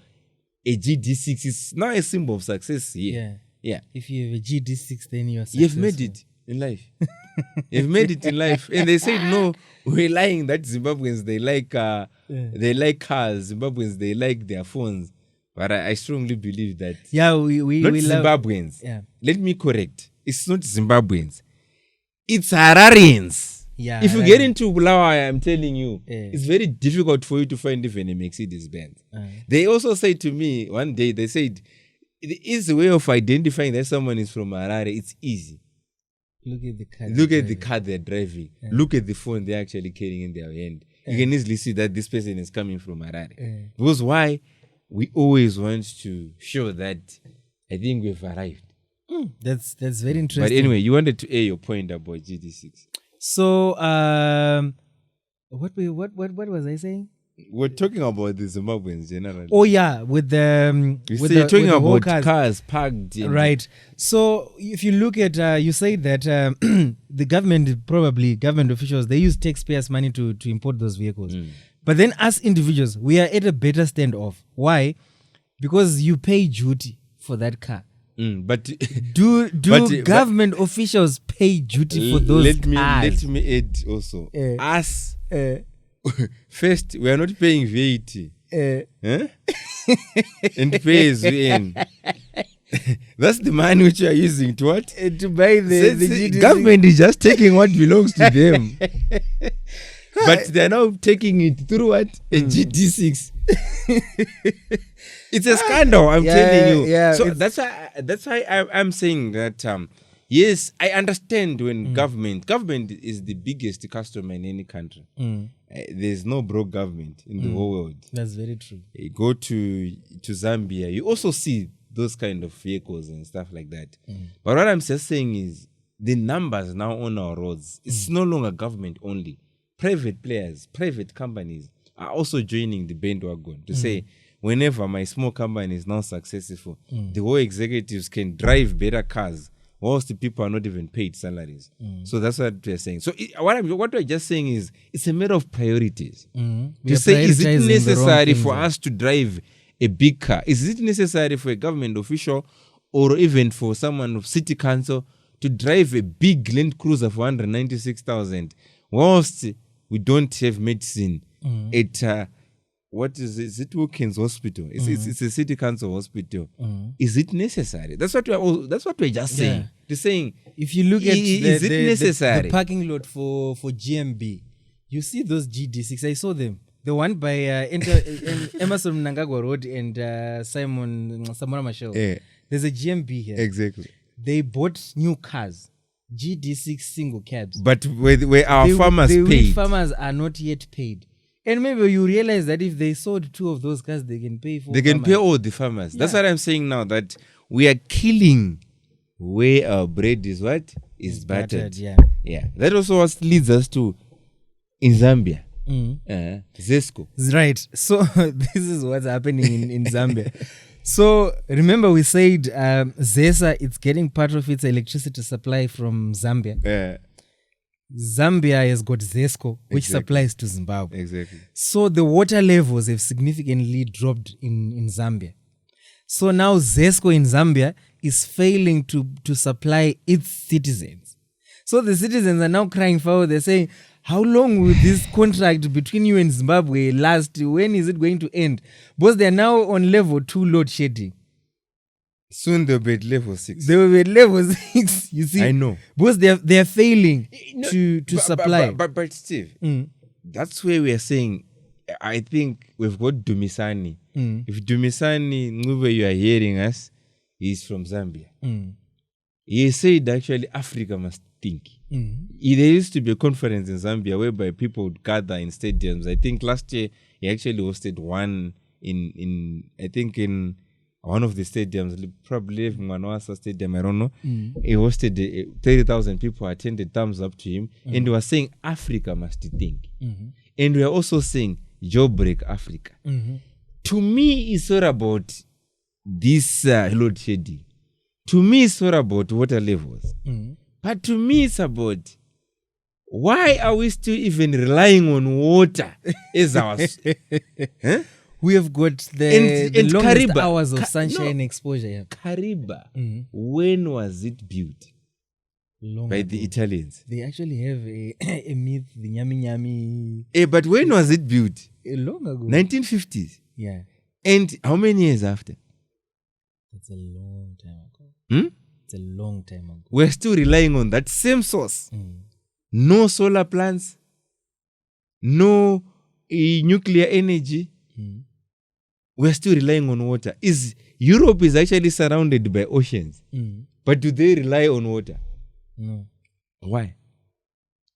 a GD6. It's not a symbol of success here. Yeah. If you have a GD6, then you're successful. You've made it in life. You've made it in life. And they said, no, we're lying that Zimbabweans, they like cars. Zimbabweans, they like their phones. But I strongly believe that. Yeah, we not Zimbabweans. Yeah. Let me correct. It's not Zimbabweans. It's Hararians. Yeah. If you get into Bulawayo, I'm telling you, it's very difficult for you to find even a Mercedes Benz. They also said to me one day, they said, the easy way of identifying that someone is from Harare, it's easy. Look at the car. Look at the car they're driving. Look at the phone they're actually carrying in their hand. You can easily see that this person is coming from Harare. Because why? We always want to show that I think we've arrived. That's very interesting. But anyway, you wanted to air your point about GD6. So, what was I saying? We're talking about the Zimbabweans generally. Oh yeah, with the you're talking about cars parked in. Right. So if you look at, you say that the government officials, they use taxpayers' money to import those vehicles. But then as individuals, we are at a better standoff. Why? Because you pay duty for that car. But do government officials pay duty for those cars? Let me add also. Us. First, we are not paying VAT. And pay as we earn. That's the money which you are using to what? To buy the GD6. Government is just taking what belongs to them. But they are now taking it through what? A GD6. It's a scandal, I'm telling you. Yeah, so that's why I'm saying that yes, I understand when government is the biggest customer in any country. There's no broke government in the whole world. That's very true. You go to Zambia, you also see those kind of vehicles and stuff like that. But what I'm just saying is the numbers now on our roads, it's no longer government only. Private players, private companies are also joining the bandwagon to say, whenever my small company is now successful, the whole executives can drive better cars, whilst the people are not even paid salaries. So that's what we're saying. So what we're just saying is, it's a matter of priorities. To say, is it necessary for us to drive a big car? Is it necessary for a government official or even for someone of city council to drive a big Land Cruiser for 196,000 whilst we don't have medicine at what is it? Wilkins Hospital. It's a city council hospital. Is it necessary? That's what we're just saying. They're saying, if you look at is it necessary? The parking lot for GMB, you see those GD6. I saw them. The one by Emerson Mnangagwa Road and Simon Samora Machel. There's a GMB here. Exactly. They bought new cars, GD6 single cabs. But where our farmers the paid. farmers are not yet paid. And maybe you realize that if they sold 2 of those cars, they can pay for. They can pay all the farmers. That's what I'm saying now, that we are killing where our bread is what? Is battered. Yeah. Yeah. That also what leads us to in Zambia. Zesco. Right. So this is what's happening in Zambia. So remember we said Zesa, it's getting part of its electricity supply from Zambia. Zambia has got Zesco, which supplies to Zimbabwe. Exactly. So the water levels have significantly dropped in Zambia. So now Zesco in Zambia is failing to supply its citizens. So the citizens are now crying foul. They're saying, how long will this contract between you and Zimbabwe last? When is it going to end? Because they're now on level 2 load shedding. Soon they'll be at level 6. They will be at level 6, you see. I know. Because they're failing to supply. But Steve, that's where we are saying, I think we've got Dumisani. If Dumisani, where you are hearing us, is from Zambia. He said actually Africa must think. There used to be a conference in Zambia whereby people would gather in stadiums. I think last year he actually hosted one in one of the stadiums, probably Mwanawasa Stadium, I don't know. He hosted 30,000 people attended, thumbs up to him. And he was saying Africa must think. And we are also saying JailBreak Africa. To me, it's all about this load shedding. To me, it's all about water levels. But to me, it's about why are we still even relying on water as our... We have got the longest Kariba, hours of sunshine exposure. Yeah. Kariba, when was it built? By the Italians. They actually have a myth, the Nyami Nyami. But when was it built? Long ago. 1950s. Yeah. And how many years after? That's a long time ago. It's a long time ago. We're still relying on that same source. No solar plants, no nuclear energy. We're still relying on water. Europe is actually surrounded by oceans. But do they rely on water? No. Why?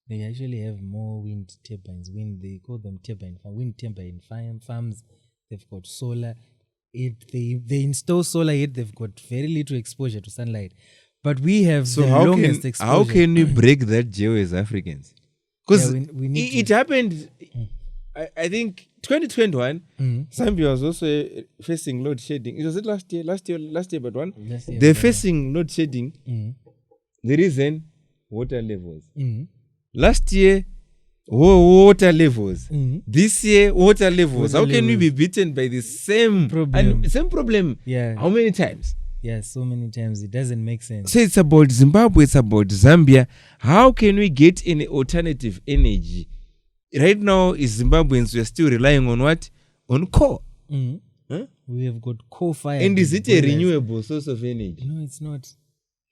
They actually have more wind turbines. They call them wind turbine farms. They've got solar. They install solar, yet they've got very little exposure to sunlight. But we have the longest exposure. How can we break that jail as Africans? Because it happened, I think, 2021, Zambia was also facing load shedding. It was it last year, but one. They're facing load shedding. The reason, water levels. Last year, water levels. This year, water levels. How can we be beaten by the same problem? Same problem. Yeah. How many times? Yeah, so many times. It doesn't make sense. So it's about Zimbabwe, it's about Zambia. How can we get any alternative energy? Right now, as Zimbabweans, we are still relying on what? On coal. We have got coal-fired. And is it a renewable source of energy? No, it's not.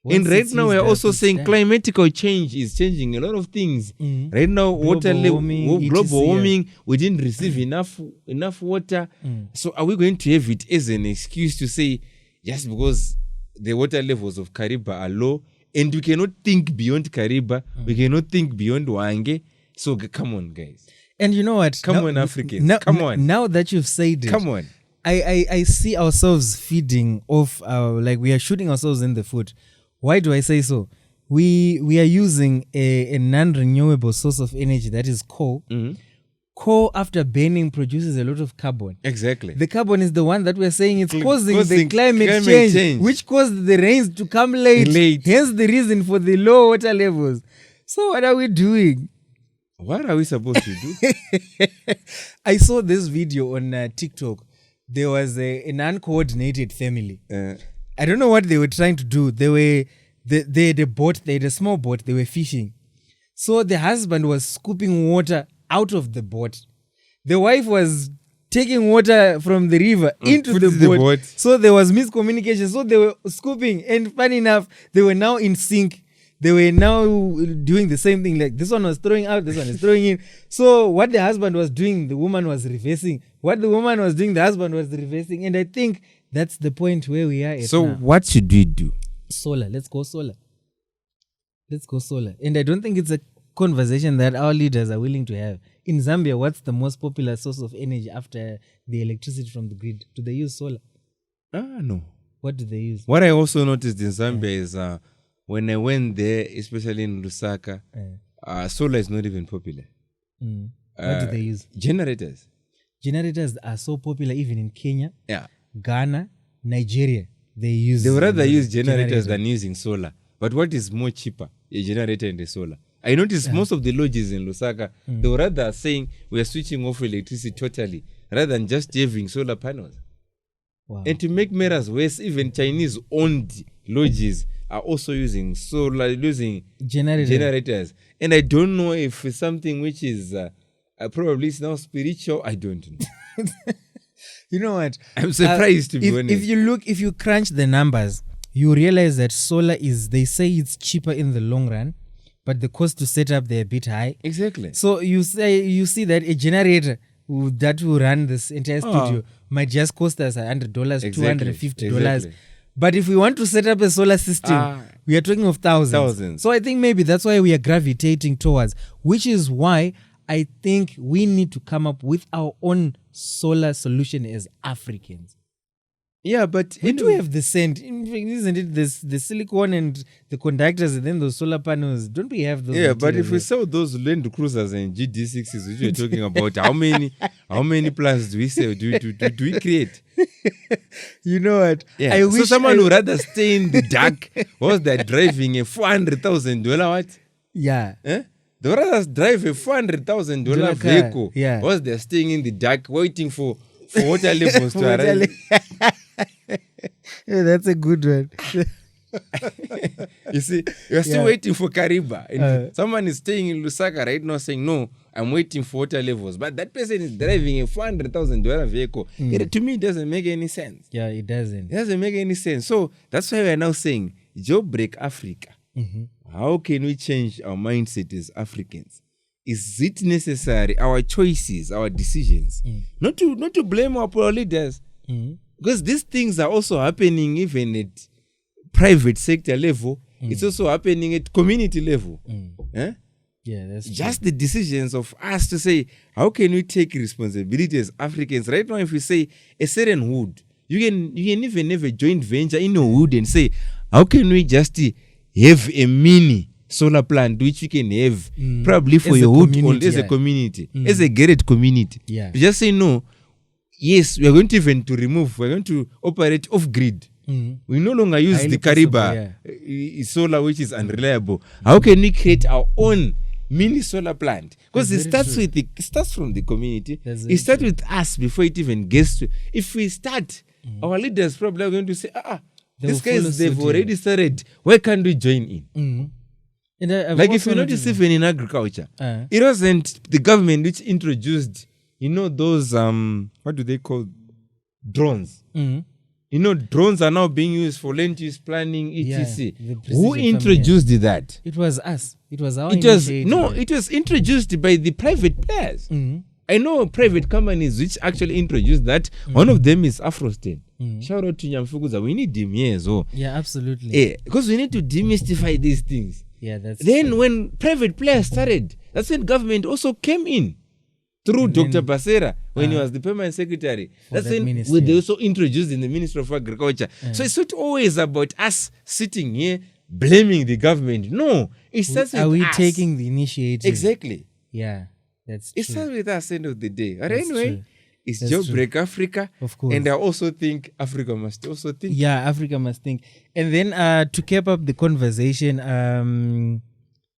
And right now, we are also saying climatical change is changing a lot of things. Right now, water level, global warming, we didn't receive enough water. So are we going to have it as an excuse to say, just because the water levels of Kariba are low, and we cannot think beyond Kariba, we cannot think beyond Wange. So come on, guys. And you know what? Come on, Africans. Come on. Now that you've said it. Come on. I see ourselves feeding off, like we are shooting ourselves in the foot. Why do I say so? We are using a non-renewable source of energy, that is coal. Coal, after burning, produces a lot of carbon. Exactly. The carbon is the one that we're saying it's causing the climate change, which caused the rains to come late. Hence the reason for the low water levels. So what are we doing? What are we supposed to do? I saw this video on TikTok. There was an uncoordinated family. I don't know what they were trying to do. They had a boat, they had a small boat, they were fishing. So the husband was scooping water out of the boat. The wife was taking water from the river into the boat. So there was miscommunication. So they were scooping, and funny enough, they were now in sync. They were now doing the same thing. Like this one was throwing out, this one is throwing in. So what the husband was doing, the woman was reversing. What the woman was doing, the husband was reversing. And I think That's the point where we are at So now. what should we do? Solar. Let's go solar. And I don't think it's a conversation that our leaders are willing to have. In Zambia, what's the most popular source of energy after the electricity from the grid? Do they use solar? No. What do they use? What I also noticed in Zambia is when I went there, especially in Lusaka, solar is not even popular. What do they use? Generators. Generators are so popular even in Kenya, Yeah. Ghana, Nigeria. They would rather use generators than using solar. But what is more cheaper? A generator and a solar. I noticed most of the lodges in Lusaka, they were rather saying we are switching off electricity totally, rather than just having solar panels. Wow. And to make matters worse, even Chinese-owned lodges are also using solar, using generators. And I don't know if it's something which is probably it's now spiritual. I don't know. You know what? I'm surprised to be honest. If you crunch the numbers, you realize that solar they say it's cheaper in the long run, but the cost to set up they're a bit high. Exactly. So you see that a generator that will run this entire studio might just cost us $100, $250. Exactly. But if we want to set up a solar system, we are talking of thousands. So I think maybe that's why we are gravitating towards, which is why I think we need to come up with our own solar solution as Africans. Yeah, but we do have the sand. Isn't it the silicone and the conductors and then those solar panels? Don't we have those? Yeah, but if we sell those Land Cruisers and GD6s, which we're talking about, how many plants do we sell? Do we create? You know what? Yeah. I wish someone would rather stay in the dark whilst they're driving a $400,000 what? Yeah. They would rather drive a $400,000 vehicle whilst they're staying in the dark waiting for water levels to arrive. Yeah, that's a good one. You see, you're still waiting for Kariba. And someone is staying in Lusaka right now saying, no, I'm waiting for water levels. But that person is driving a $400,000 vehicle. To me, it doesn't make any sense. Yeah, it doesn't. It doesn't make any sense. So that's why we're now saying, JailBreak Africa. How can we change our mindset as Africans? Is it necessary, our choices, our decisions, not to blame our leaders? Because these things are also happening even at private sector level. It's also happening at community level. Yeah, that's just true. The decisions of us to say, how can we take responsibility as Africans? Right now, if we say a certain wood, you can even have a joint venture in a wood and say, how can we just have a mini solar plant which we can have probably for your wood as a community, as a gated community. Yeah. You just say no. Yes, we are going to operate off grid. We no longer use the Kariba solar, which is unreliable. How can we create our own mini solar plant? Because it starts from the community. It starts with us before it even gets to. If we start, our leaders probably are going to say, these guys, they've already started. Why can't we join in? Like if you notice, even in agriculture, it wasn't the government which introduced, those what do they call drones? Drones are now being used for land use planning, etc. Who introduced that? It was us. It was our initiative. It was introduced by the private players. I know private companies which actually introduced that. One of them is Afrostain. Shout out to Nyamfukuza. We need them here as well. Yeah, absolutely. Because we need to demystify these things. Yeah, that's then true. When private players started, that's when government also came in through Dr. Basera when he was the permanent secretary. That's when they also introduced in the Ministry of Agriculture. So it's not always about us sitting here blaming the government. No, it starts with us. Are we taking the initiative? Exactly. Yeah, that's true. It starts with us at the end of the day. But anyway, it's JailBreak Africa. Of course. And I also think Africa must also think. Yeah, Africa must think. And then to keep up the conversation,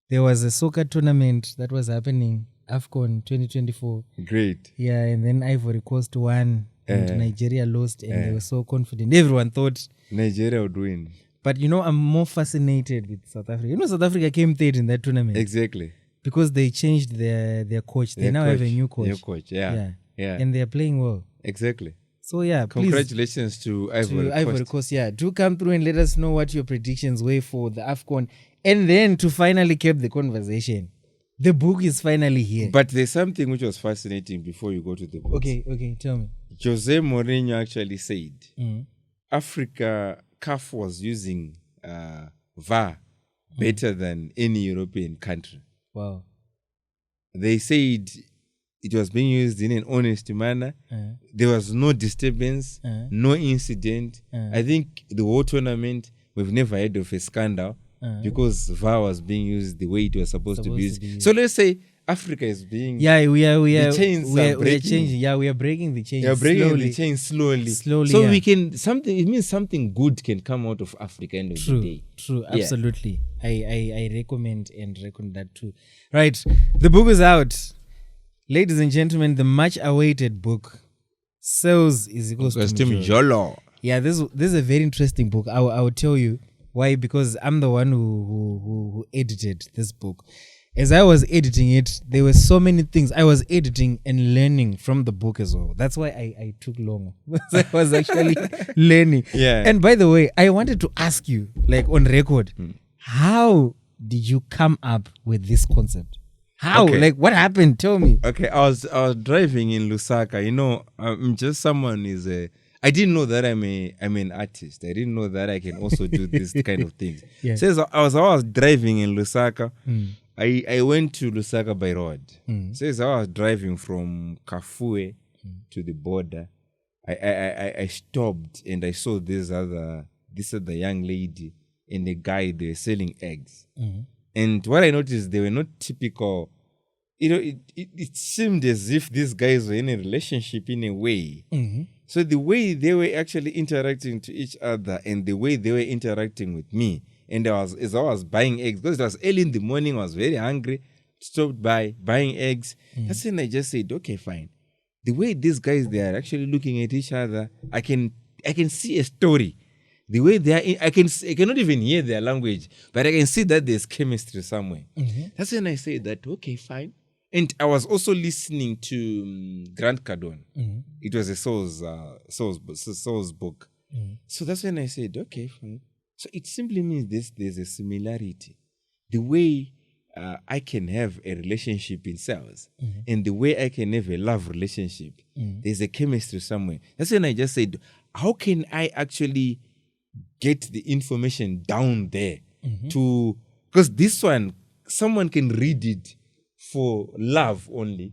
there was a soccer tournament that was happening, AFCON 2024. Great. Yeah, and then Ivory Coast won and Nigeria lost, and they were so confident. Everyone thought Nigeria would win. But I'm more fascinated with South Africa. South Africa came third in that tournament. Exactly. Because they changed their coach. They now have a new coach. New coach, yeah. And they're playing well. Exactly. So congratulations to Ivory Coast. Yeah, do come through and let us know what your predictions were for the AFCON. And then to finally keep the conversation, the book is finally here. But there's something which was fascinating before you go to the book. Okay, tell me. Jose Mourinho actually said Africa, CAF was using VAR better than any European country. Wow. They said it was being used in an honest manner. There was no disturbance, no incident. I think the whole tournament, we've never heard of a scandal because VAR was being used the way it was supposed to be used. So let's say Africa is being... the chains are breaking. changing. Yeah, we are breaking the chains. We are breaking slowly. the chains slowly. So we can... It means something good can come out of Africa end of the day. True, absolutely. I recommend that too. Right, the book is out. Ladies and gentlemen, the much-awaited book, Sales is equals to Mjolo. Yeah, this is a very interesting book. I will tell you why, because I'm the one who edited this book. As I was editing it, there were so many things I was editing and learning from the book as well. That's why I took longer. I was actually learning. Yeah. And by the way, I wanted to ask you, like on record, how did you come up with this concept? How? Okay. Like, what happened? Tell me. Okay, I was driving in Lusaka. You know, I'm just someone I didn't know that I'm an artist. I didn't know that I can also do this kind of things. Yeah. So as I was driving in Lusaka, I went to Lusaka by road. So as I was driving from Kafue to the border, I stopped and I saw this other young lady and a guy, they were selling eggs. And what I noticed, they were not typical. You know, it seemed as if these guys were in a relationship in a way. So the way they were actually interacting to each other and the way they were interacting with me, and as I was buying eggs, because it was early in the morning, I was very hungry, stopped by buying eggs. That's when I just said, okay, fine. The way these guys, they are actually looking at each other, I can see a story. The way they are, I cannot even hear their language, but I can see that there's chemistry somewhere. That's when I say that, okay, fine. And I was also listening to Grant Cardone. It was a Soul's book. So that's when I said, okay, fine. So it simply means there's a similarity. The way I can have a relationship in sales and the way I can have a love relationship, there's a chemistry somewhere. That's when I just said, how can I actually get the information down there because this one, someone can read it for love only,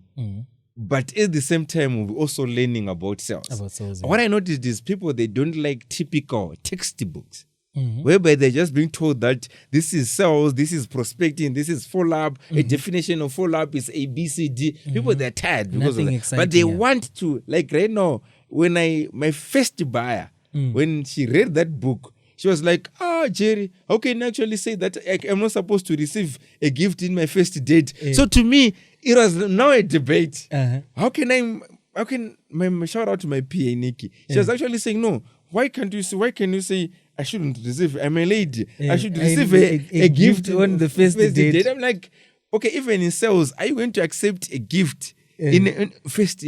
but at the same time, we're also learning about sales. What I noticed is people, they don't like typical textbooks, whereby they're just being told that this is sales, this is prospecting, this is follow-up, a definition of follow-up is A, B, C, D. People, they're tired because of that. Exciting, but they want to, like right now, when my first buyer, when she read that book, she was like, Jerry, how can you actually say that I'm not supposed to receive a gift in my first date? So to me, it was now a debate. How can shout out to my PA, Nikki. She was actually saying, no, why can you say I shouldn't receive, I'm a lady, I should receive a gift on the first date. I'm like, okay, even in sales, are you going to accept a gift? In first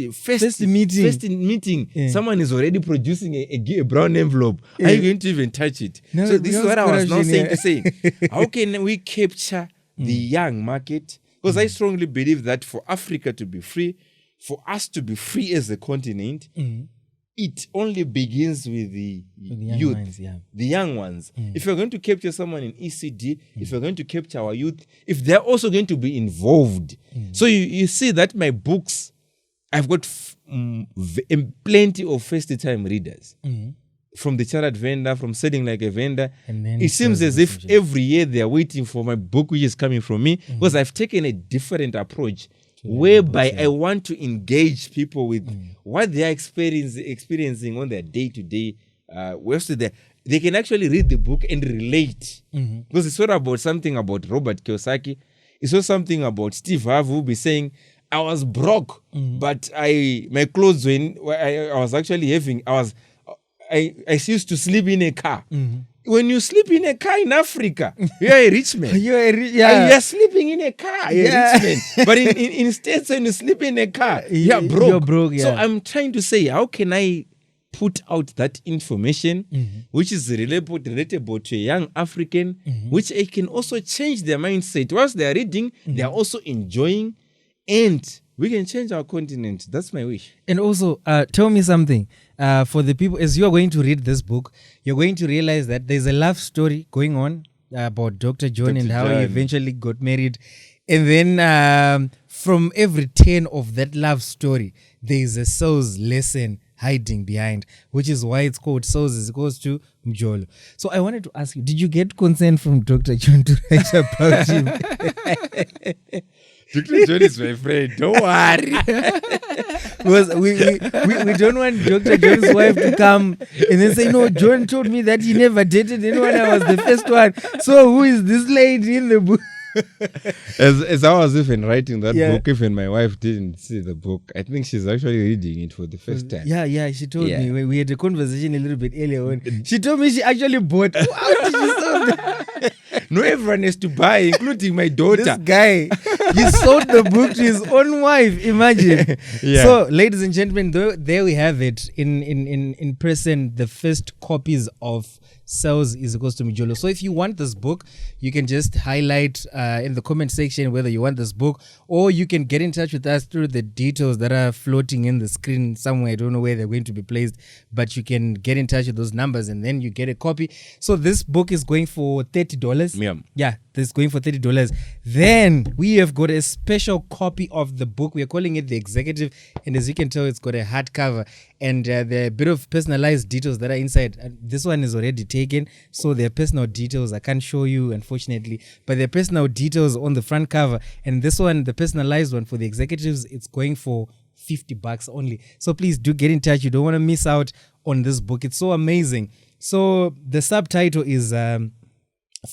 meeting, someone is already producing a brown envelope. Are you going to even touch it? No, so this is what I was now saying to say. How can we capture the young market? Because I strongly believe that for Africa to be free, for us to be free as a continent, it only begins with the youth, minds, the young ones. If you're going to capture someone in ECD, if you're going to capture our youth, if they're also going to be involved. So you see that my books, I've got plenty of first-time readers. From the chartered vendor, from selling like a vendor. It seems as if every year they're waiting for my book, which is coming from me, because I've taken a different approach whereby I want to engage people with what they are experiencing on their day-to-day. They can actually read the book and relate. Because it's not about something about Robert Kiyosaki. It's not something about Steve Harvey who will be saying, I was broke, but my clothes, I was actually having, I used to sleep in a car. When you sleep in a car in Africa, you're a rich man. You're sleeping in a car, you're a rich man. But in States, when you sleep in a car, you're broke. You're broke, So I'm trying to say, how can I put out that information, which is relatable to a young African, which it can also change their mindset. Whilst they are reading, they are also enjoying, and we can change our continent. That's my wish. And also, tell me something. For the people, as you are going to read this book, you're going to realize that there's a love story going on about Dr. John and how he eventually got married. And then from every turn of that love story, there is a soul's lesson hiding behind, which is why it's called Souls as opposed to Mjolo. So I wanted to ask you, did you get consent from Dr. John to write about him? Dr. John is my friend. Don't worry. Because we don't want Dr. John's wife to come and then say, no, John told me that he never dated anyone. I was the first one. So who is this lady in the book? As I was even writing that book, even my wife didn't see the book. I think she's actually reading it for the first time. Yeah, she told me. We had a conversation a little bit earlier on. She told me she actually bought. How did you sell that? No, everyone has to buy, including my daughter. This guy, he sold the book to his own wife. Imagine. So, ladies and gentlemen, there we have it in person. The first copies of Cells is equals to Mjolo. So if you want this book, you can just highlight in the comment section whether you want this book, or you can get in touch with us through the details that are floating in the screen somewhere. I don't know where they're going to be placed, but you can get in touch with those numbers and then you get a copy. So this book is going for $30. Yeah, this is going for $30. Then we have got a special copy of the book. We are calling it the Executive, and as you can tell, it's got a hardcover, and there are a bit of personalized details that are inside. This one is already taken, so there are personal details I can't show you, unfortunately, but there are personal details on the front cover. And this one, the personalized one for the executives, it's going for $50 only. So please do get in touch. You don't want to miss out on this book. It's so amazing. So the subtitle is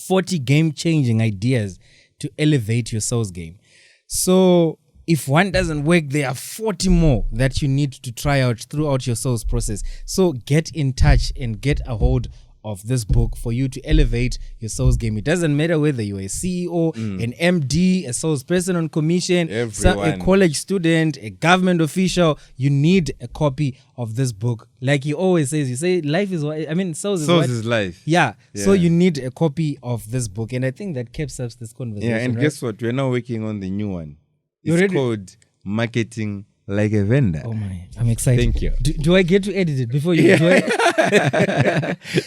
40 game-changing ideas to elevate your sales game. So if one doesn't work, there are 40 more that you need to try out throughout your sales process. So get in touch and get a hold of this book for you to elevate your sales game. It doesn't matter whether you're a CEO, an MD, a salesperson on commission, a college student, a government official. You need a copy of this book. Like he always says, you say life is what, I mean, sales is life. Yeah. So you need a copy of this book. And I think that keeps up this conversation. Yeah, and guess what? We're now working on the new one. It's called Marketing Like a Vendor. Oh my, I'm excited. Thank you. Do I get to edit it before you do it?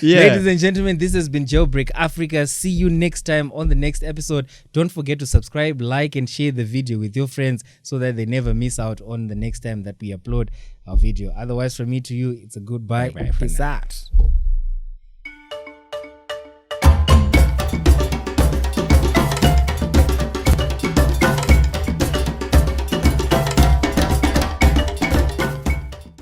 Ladies and gentlemen, this has been JailBreak Africa. See you next time on the next episode. Don't forget to subscribe, like, and share the video with your friends so that they never miss out on the next time that we upload our video. Otherwise, from me to you, it's a goodbye. Bye Peace out.